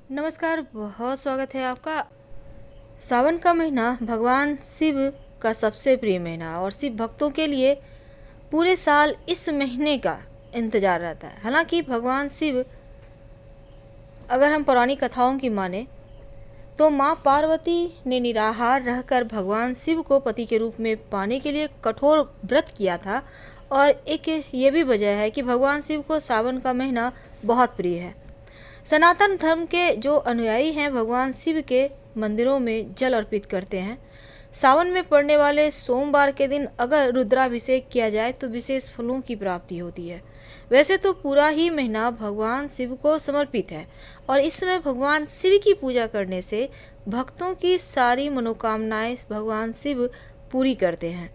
नमस्कार, बहुत स्वागत है आपका। सावन का महीना भगवान शिव का सबसे प्रिय महीना और शिव भक्तों के लिए पूरे साल इस महीने का इंतजार रहता है। हालांकि भगवान शिव, अगर हम पौराणिक कथाओं की माने तो माँ पार्वती ने निराहार रहकर भगवान शिव को पति के रूप में पाने के लिए कठोर व्रत किया था। और एक ये भी वजह है कि भगवान शिव को सावन का महीना बहुत प्रिय है। सनातन धर्म के जो अनुयायी हैं भगवान शिव के मंदिरों में जल अर्पित करते हैं। सावन में पड़ने वाले सोमवार के दिन अगर रुद्राभिषेक किया जाए तो विशेष फलों की प्राप्ति होती है। वैसे तो पूरा ही महीना भगवान शिव को समर्पित है और इस समय भगवान शिव की पूजा करने से भक्तों की सारी मनोकामनाएं भगवान शिव पूरी करते हैं।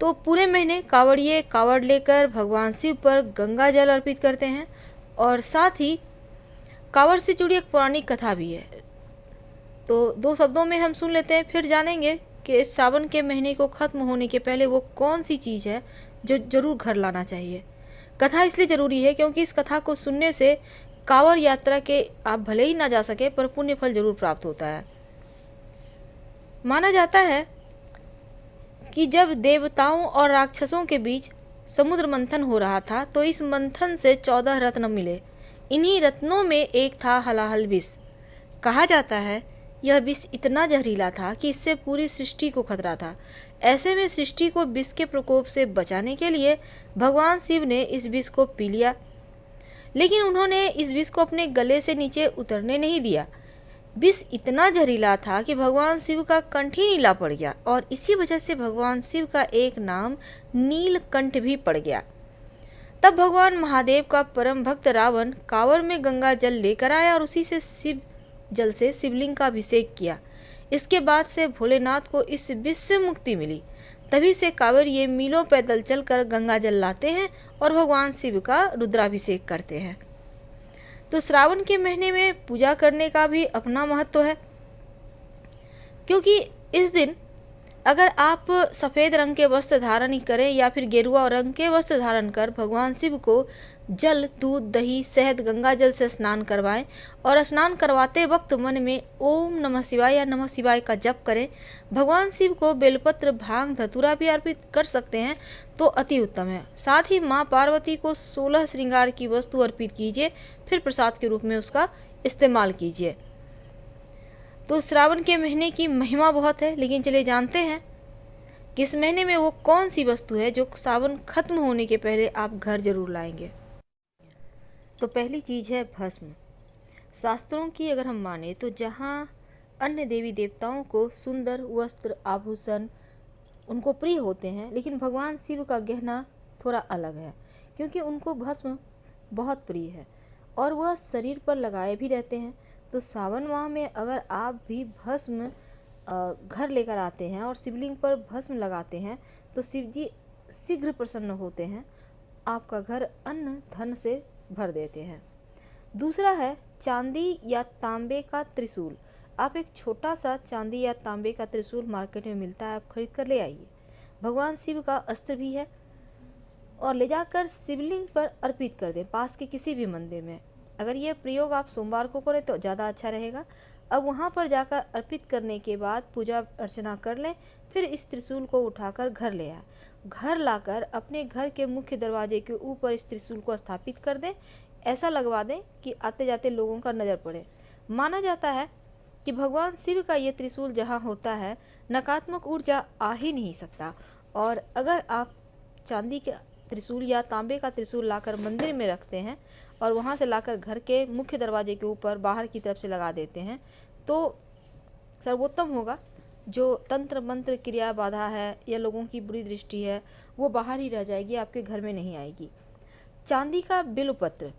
तो पूरे महीने कावड़िए कावड़ लेकर भगवान शिव पर गंगा जल अर्पित करते हैं और साथ ही कावड़ से जुड़ी एक पौराणिक कथा भी है। तो दो शब्दों में हम सुन लेते हैं, फिर जानेंगे कि इस सावन के महीने को ख़त्म होने के पहले वो कौन सी चीज़ है जो ज़रूर घर लाना चाहिए। कथा इसलिए ज़रूरी है क्योंकि इस कथा को सुनने से कांवड़ यात्रा के आप भले ही ना जा सके पर पुण्य फल जरूर प्राप्त होता है। माना जाता है कि जब देवताओं और राक्षसों के बीच समुद्र मंथन हो रहा था तो इस मंथन से 14 रत्न मिले। इन्हीं रत्नों में एक था हलाहल विष। कहा जाता है यह विष इतना जहरीला था कि इससे पूरी सृष्टि को खतरा था। ऐसे में सृष्टि को विष के प्रकोप से बचाने के लिए भगवान शिव ने इस विष को पी लिया, लेकिन उन्होंने इस विष को अपने गले से नीचे उतरने नहीं दिया। विष इतना जहरीला था कि भगवान शिव का कंठ ही नीला पड़ गया और इसी वजह से भगवान शिव का एक नाम नीलकंठ भी पड़ गया। तब भगवान महादेव का परम भक्त रावण कांवर में गंगा जल लेकर आया और उसी से शिव जल से शिवलिंग का अभिषेक किया। इसके बाद से भोलेनाथ को इस विष से मुक्ति मिली। तभी से कांवरिये मीलों पैदल चलकर गंगा जल लाते हैं और भगवान शिव का रुद्राभिषेक करते हैं। तो श्रावण के महीने में पूजा करने का भी अपना महत्व है, क्योंकि इस दिन अगर आप सफ़ेद रंग के वस्त्र धारण करें या फिर गेरुआ रंग के वस्त्र धारण कर भगवान शिव को जल, दूध, दही, शहद, गंगा जल से स्नान करवाएं और स्नान करवाते वक्त मन में ओम नमः शिवाय या नमः शिवाय का जप करें। भगवान शिव को बेलपत्र, भांग, धतूरा भी अर्पित कर सकते हैं तो अति उत्तम है। साथ ही माँ पार्वती को 16 श्रृंगार की वस्तु अर्पित कीजिए, फिर प्रसाद के रूप में उसका इस्तेमाल कीजिए। तो श्रावण के महीने की महिमा बहुत है, लेकिन चलिए जानते हैं कि इस महीने में वो कौन सी वस्तु है जो सावन खत्म होने के पहले आप घर जरूर लाएंगे। तो पहली चीज़ है भस्म। शास्त्रों की अगर हम माने तो जहाँ अन्य देवी देवताओं को सुंदर वस्त्र, आभूषण उनको प्रिय होते हैं, लेकिन भगवान शिव का गहना थोड़ा अलग है, क्योंकि उनको भस्म बहुत प्रिय है और वह शरीर पर लगाए भी रहते हैं। तो सावन माह में अगर आप भी भस्म घर लेकर आते हैं और शिवलिंग पर भस्म लगाते हैं तो शिव जी शीघ्र प्रसन्न होते हैं, आपका घर अन्न धन से भर देते हैं। दूसरा है चांदी या तांबे का त्रिशूल। आप एक छोटा सा चांदी या तांबे का त्रिशूल मार्केट में मिलता है, आप खरीद कर ले आइए। भगवान शिव का अस्त्र भी है और ले जाकर शिवलिंग पर अर्पित कर दें पास के किसी भी मंदिर में। अगर यह प्रयोग आप सोमवार को करें तो ज़्यादा अच्छा रहेगा। अब वहाँ पर जाकर अर्पित करने के बाद पूजा अर्चना कर लें, फिर इस त्रिशूल को उठाकर घर ले आए। घर लाकर अपने घर के मुख्य दरवाजे के ऊपर इस त्रिशूल को स्थापित कर दें। ऐसा लगवा दें कि आते जाते लोगों का नज़र पड़े। माना जाता है कि भगवान शिव का ये त्रिशूल जहाँ होता है नकारात्मक ऊर्जा आ ही नहीं सकता। और अगर आप चांदी का त्रिशूल या तांबे का त्रिशूल लाकर मंदिर में रखते हैं और वहाँ से लाकर घर के मुख्य दरवाजे के ऊपर बाहर की तरफ से लगा देते हैं तो सर्वोत्तम होगा। जो तंत्र मंत्र क्रिया बाधा है या लोगों की बुरी दृष्टि है वो बाहर ही रह जाएगी, आपके घर में नहीं आएगी। चांदी का बिल्वपत्र।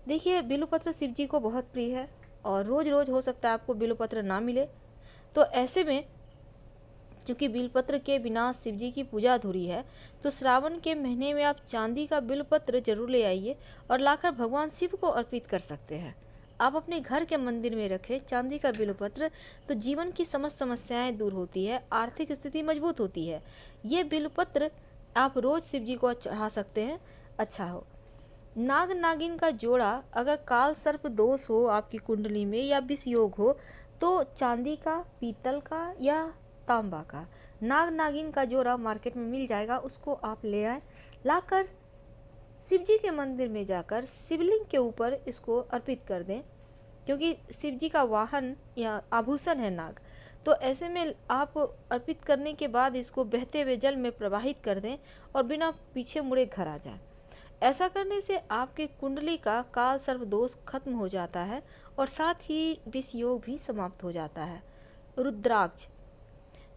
देखिए, बिल्वपत्र शिव जी को बहुत प्रिय है और रोज़ रोज़ हो सकता है आपको बिल्वपत्र ना मिले। तो ऐसे में चूँकि बिल्वपत्र के बिना शिव जी की पूजा अधूरी है, तो श्रावण के महीने में आप चांदी का बिल्वपत्र जरूर ले आइए और लाकर भगवान शिव को अर्पित कर सकते हैं। आप अपने घर के मंदिर में रखें चांदी का बिल्वपत्र, तो जीवन की समस्त समस्याएं दूर होती है, आर्थिक स्थिति मजबूत होती है। ये बिल्वपत्र आप रोज़ शिव जी को चढ़ा सकते हैं, अच्छा हो। नाग नागिन का जोड़ा अगर काल सर्प दोष हो आपकी कुंडली में या विष योग हो तो चांदी का, पीतल का या तांबा का नाग नागिन का जोड़ा मार्केट में मिल जाएगा। उसको आप ले आए, लाकर शिव जी के मंदिर में जाकर शिवलिंग के ऊपर इसको अर्पित कर दें, क्योंकि शिव जी का वाहन या आभूषण है नाग। तो ऐसे में आप अर्पित करने के बाद इसको बहते हुए जल में प्रवाहित कर दें और बिना पीछे मुड़े घर आ जाए। ऐसा करने से आपकी कुंडली का काल सर्प दोष खत्म हो जाता है और साथ ही विष योग भी समाप्त हो जाता है। रुद्राक्ष,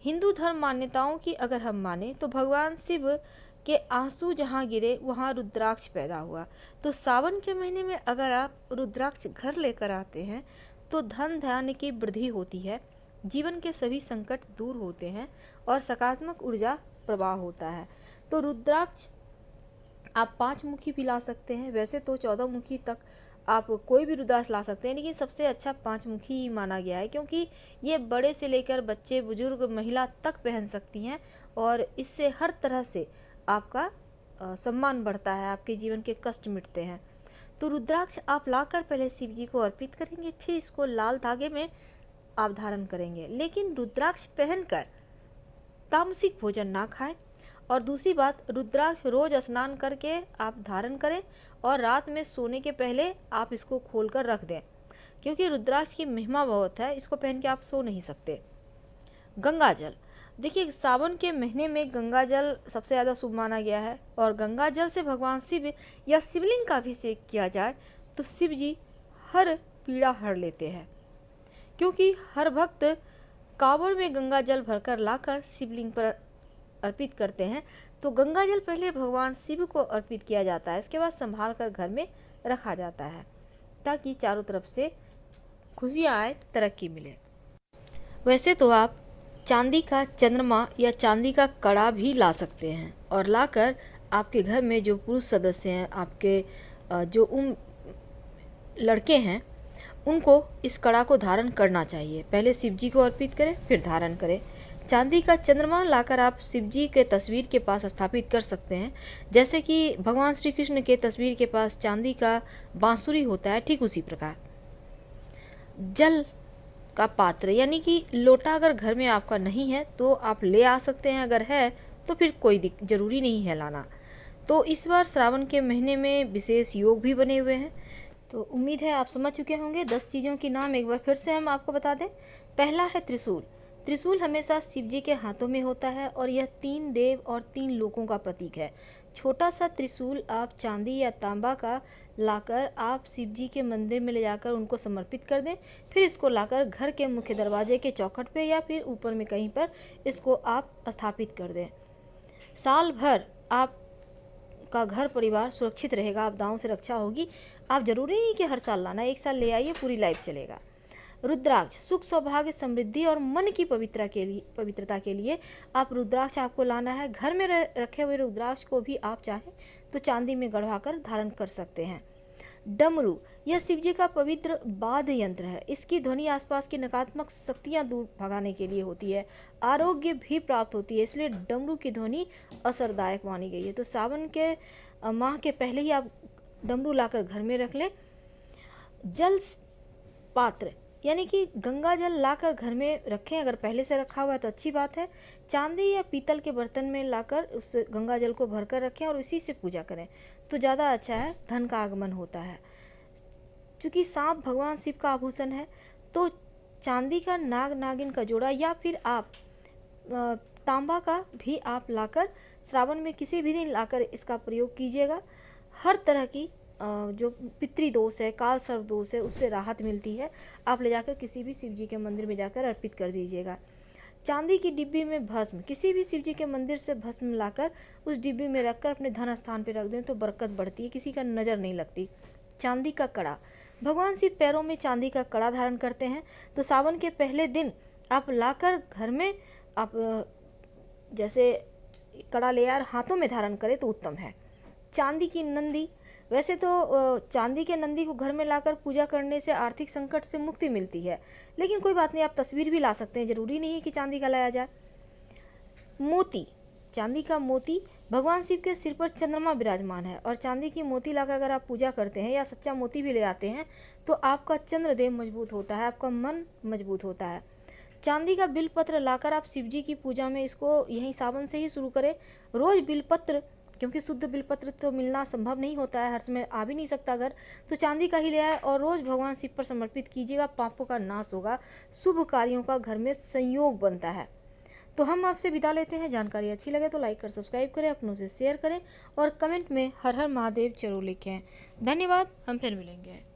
हिंदू धर्म मान्यताओं की अगर हम माने तो भगवान शिव के आंसू जहाँ गिरे वहाँ रुद्राक्ष पैदा हुआ। तो सावन के महीने में अगर आप रुद्राक्ष घर लेकर आते हैं तो धन धान्य की वृद्धि होती है, जीवन के सभी संकट दूर होते हैं और सकारात्मक ऊर्जा प्रवाह होता है। तो रुद्राक्ष आप 5 मुखी भी ला सकते हैं, वैसे तो 14 मुखी तक आप कोई भी रुद्राक्ष ला सकते हैं, लेकिन सबसे अच्छा 5 मुखी ही माना गया है, क्योंकि ये बड़े से लेकर बच्चे, बुजुर्ग, महिला तक पहन सकती हैं और इससे हर तरह से आपका सम्मान बढ़ता है, आपके जीवन के कष्ट मिटते हैं। तो रुद्राक्ष आप लाकर पहले शिव जी को अर्पित करेंगे, फिर इसको लाल धागे में आप धारण करेंगे, लेकिन रुद्राक्ष पहनकर तामसिक भोजन ना खाएं। और दूसरी बात, रुद्राक्ष रोज स्नान करके आप धारण करें और रात में सोने के पहले आप इसको खोलकर रख दें, क्योंकि रुद्राक्ष की महिमा बहुत है, इसको पहन के आप सो नहीं सकते। गंगा जल, देखिए सावन के महीने में गंगा जल सबसे ज़्यादा शुभ माना गया है और गंगा जल से भगवान शिव या शिवलिंग का अभिषेक किया जाए तो शिव जी हर पीड़ा हर लेते हैं, क्योंकि हर भक्त कांवड़ में गंगा जल भरकर लाकर शिवलिंग पर अर्पित करते हैं। तो गंगा जल पहले भगवान शिव को अर्पित किया जाता है, इसके बाद संभाल कर घर में रखा जाता है ताकि चारों तरफ से खुशियाँ आए, तरक्की मिले। वैसे तो आप चांदी का चंद्रमा या चांदी का कड़ा भी ला सकते हैं और लाकर आपके घर में जो पुरुष सदस्य हैं, आपके जो लड़के हैं, उनको इस कड़ा को धारण करना चाहिए। पहले शिव जी को अर्पित करें, फिर धारण करें। चांदी का चंद्रमा लाकर आप शिव जी के तस्वीर के पास स्थापित कर सकते हैं, जैसे कि भगवान श्री कृष्ण के तस्वीर के पास चांदी का बांसुरी होता है, ठीक उसी प्रकार। जल का पात्र यानी कि लोटा अगर घर में आपका नहीं है तो आप ले आ सकते हैं, अगर है तो फिर कोई ज़रूरी नहीं है लाना। तो इस बार श्रावण के महीने में विशेष योग भी बने हुए हैं। तो उम्मीद है आप समझ चुके होंगे। 10 चीज़ों के नाम एक बार फिर से हम आपको बता दें। पहला है त्रिशूल। त्रिशूल हमेशा शिव जी के हाथों में होता है और यह 3 देव और 3 लोकों का प्रतीक है। छोटा सा त्रिशूल आप चांदी या तांबा का लाकर आप शिव जी के मंदिर में ले जाकर उनको समर्पित कर दें, फिर इसको लाकर घर के मुख्य दरवाजे के चौखट पे या फिर ऊपर में कहीं पर इसको आप स्थापित कर दें। साल भर आप का घर परिवार सुरक्षित रहेगा, आपदाओं से रक्षा होगी। आप जरूरी नहीं कि हर साल लाना, एक साल ले आइए, पूरी लाइफ चलेगा। रुद्राक्ष सुख, सौभाग्य, समृद्धि और मन की पवित्रता के लिए आप रुद्राक्ष आपको लाना है। घर में रखे हुए रुद्राक्ष को भी आप चाहें तो चांदी में गढ़वाकर धारण कर सकते हैं। डमरू, यह शिव जी का पवित्र वाद्य यंत्र है। इसकी ध्वनि आसपास की नकारात्मक शक्तियां दूर भगाने के लिए होती है, आरोग्य भी प्राप्त होती है, इसलिए डमरू की ध्वनि असरदायक मानी गई है। तो सावन के माह के पहले ही आप डमरू लाकर घर में रख लें। जल पात्र यानी कि गंगा जल लाकर घर में रखें, अगर पहले से रखा हुआ है तो अच्छी बात है। चांदी या पीतल के बर्तन में लाकर उस गंगा जल को भरकर रखें और उसी से पूजा करें तो ज़्यादा अच्छा है, धन का आगमन होता है। क्योंकि सांप भगवान शिव का आभूषण है तो चांदी का नाग नागिन का जोड़ा या फिर आप तांबा का भी आप लाकर श्रावण में किसी भी दिन लाकर इसका प्रयोग कीजिएगा। हर तरह की जो पितृदोष है, काल सर्प दोष है, उससे राहत मिलती है। आप ले जाकर किसी भी शिव जी के मंदिर में जाकर अर्पित कर दीजिएगा। चांदी की डिब्बी में भस्म, किसी भी शिव जी के मंदिर से भस्म लाकर उस डिब्बी में रखकर अपने धन स्थान पर रख दें तो बरकत बढ़ती है, किसी का नज़र नहीं लगती। चांदी का कड़ा, भगवान शिव पैरों में चांदी का कड़ा धारण करते हैं तो सावन के पहले दिन आप लाकर घर में आप जैसे कड़ा ले आकर हाथों में धारण करें तो उत्तम है। चांदी की नंदी, वैसे तो चांदी के नंदी को घर में लाकर पूजा करने से आर्थिक संकट से मुक्ति मिलती है, लेकिन कोई बात नहीं, आप तस्वीर भी ला सकते हैं, ज़रूरी नहीं है कि चांदी का लाया जाए। मोती, चांदी का मोती भगवान शिव के सिर पर चंद्रमा विराजमान है और चांदी की मोती लाकर अगर आप पूजा करते हैं या सच्चा मोती भी ले आते हैं तो आपका चंद्रदेव मजबूत होता है, आपका मन मजबूत होता है। चांदी का बिलपत्र लाकर आप शिव जी की पूजा में इसको यहीं सावन से ही शुरू करें। रोज बिलपत्र, क्योंकि शुद्ध बिलपत्र तो मिलना संभव नहीं होता है, हर समय आ भी नहीं सकता घर, तो चांदी का ही ले आए और रोज भगवान शिव पर समर्पित कीजिएगा। पापों का नाश होगा, शुभ कार्यों का घर में संयोग बनता है। तो हम आपसे विदा लेते हैं। जानकारी अच्छी लगे तो लाइक कर सब्सक्राइब करें, अपनों से शेयर करें और कमेंट में हर हर महादेव जरूर लिखें। धन्यवाद, हम फिर मिलेंगे।